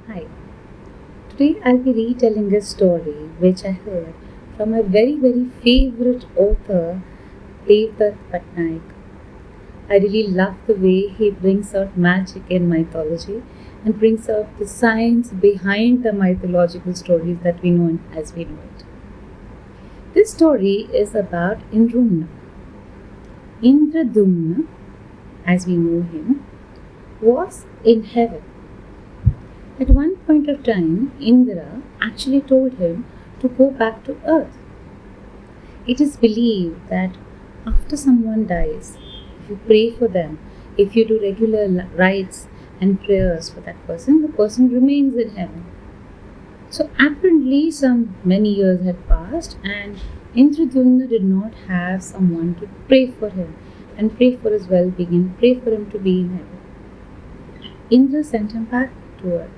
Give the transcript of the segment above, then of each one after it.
Hi, today I'll be retelling a story which I heard from a very favorite author, Devdutt Patnaik. I really love the way he brings out magic in mythology and brings out the science behind the mythological stories that we know as we know it. This story is about Indradyumn. Indradyumn, as we know him, was in heaven. At one point of time, Indra actually told him to go back to earth. It is believed that after someone dies, if you pray for them, if you do regular rites and prayers for that person, the person remains in heaven. So apparently some many years had passed and Indradyumna did not have someone to pray for him and pray for his well-being and pray for him to be in heaven. Indra sent him back to earth.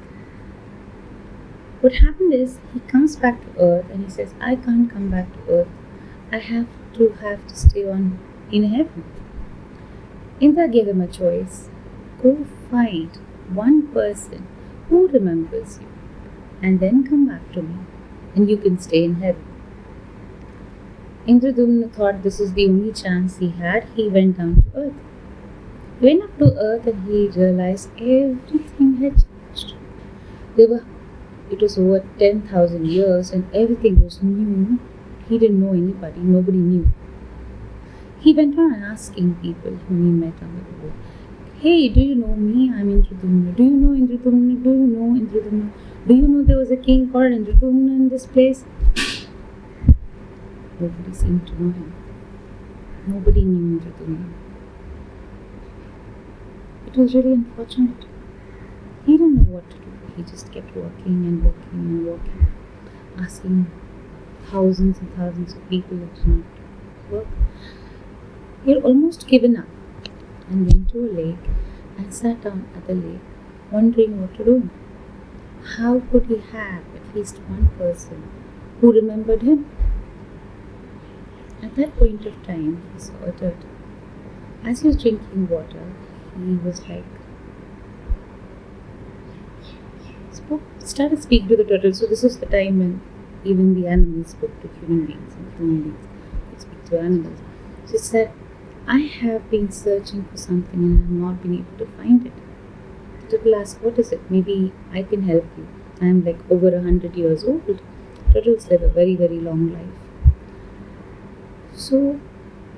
What happened is he comes back to earth and he says, I can't come back to earth. I have to stay on in heaven. Indra gave him a choice. Go find one person who remembers you and then come back to me and you can stay in heaven. Indradyumna thought this is the only chance he had. He went down to earth. He went up to earth and he realized everything had changed. It was over 10,000 years and everything was new. He didn't know anybody, nobody knew. He went on asking people whom he met on the road, hey, do you know me? I'm Indradyumna. Do you know Indradyumna? Do you know Indradyumna? Do you know there was a king called Indradyumna in this place? Nobody seemed to know him. Nobody knew Indradyumna. It was really unfortunate. He didn't know what to do. He just kept walking, asking thousands and thousands of people it did not work. He had almost given up and went to a lake and sat down at the lake, wondering what to do. How could he have at least one person who remembered him? At that point of time, he saw a turtle. As he was drinking water, he was like, started speaking to the turtle. So this is the time when even the animals spoke to human beings and human beings could speak to animals. So he said, I have been searching for something and I have not been able to find it. The turtle asked, what is it? Maybe I can help you. I am like over 100 years old. Turtles live a very long life. So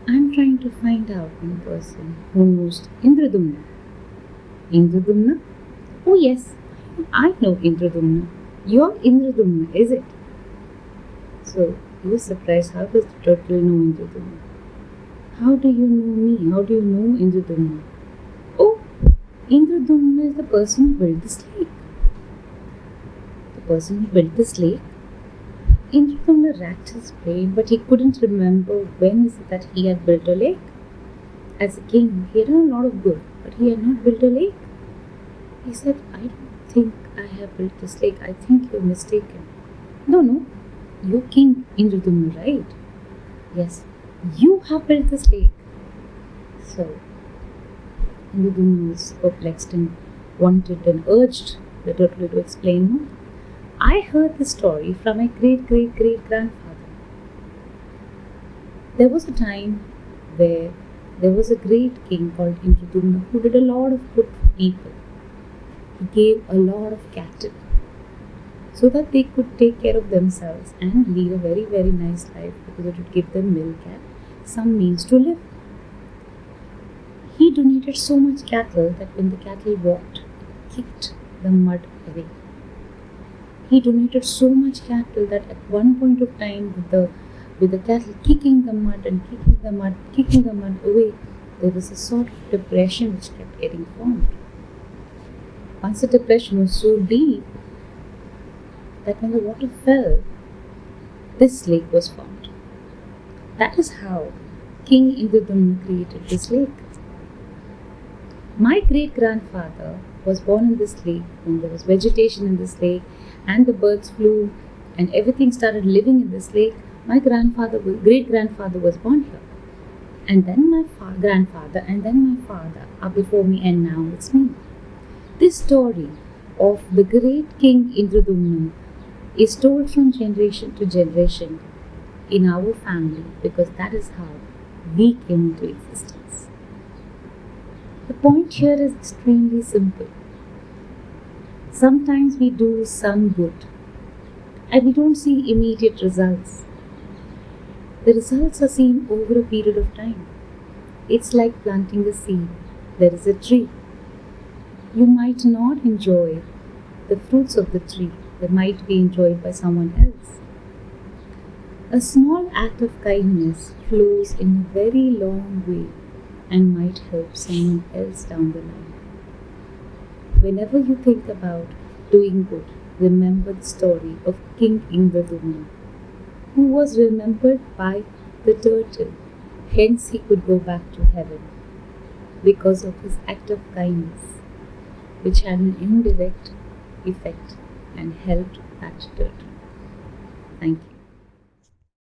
I am trying to find out one person who knows Indradyumna. Indradyumna? Oh yes, I know Indradyumna. You're Indradyumna, is it? So he was surprised. How does the turtle know Indradyumna? How do you know me? How do you know Indradyumna? Oh, Indradyumna is the person who built this lake. The person who built this lake? Indradyumna racked his brain, but he couldn't remember when is it that he had built a lake. As a king, he had done a lot of good, but he had not built a lake. He said, I don't think I have built this lake. I think you're mistaken. No. You're King Indradyumna, right? Yes. You have built this lake. So Indradyumna was perplexed and wanted and urged the turtle to explain more. I heard this story from my great grandfather. There was a time where there was a great king called Indradyumna who did a lot of good for people. He gave a lot of cattle so that they could take care of themselves and lead a very nice life because it would give them milk and some means to live. He donated so much cattle that when the cattle walked, it kicked the mud away. He donated so much cattle that at one point of time with the cattle kicking the mud away, there was a sort of depression which kept getting formed. Once the depression was so deep that when the water fell, this lake was formed. That is how King Indradyumna created this lake. My great-grandfather was born in this lake when there was vegetation in this lake and the birds flew and everything started living in this lake. My great-grandfather was born here. And then my grandfather and then my father are before me and now it's me. This story of the great king Indradyumn is told from generation to generation in our family because that is how we came into existence. The point here is extremely simple. Sometimes we do some good and we don't see immediate results. The results are seen over a period of time. It's like planting a seed. There is a tree. You might not enjoy the fruits of the tree. They might be enjoyed by someone else. A small act of kindness flows in a very long way and might help someone else down the line. Whenever you think about doing good, remember the story of King Indradyumn, who was remembered by the turtle. Hence he could go back to heaven because of his act of kindness, which had an indirect effect and helped that turtle. Thank you.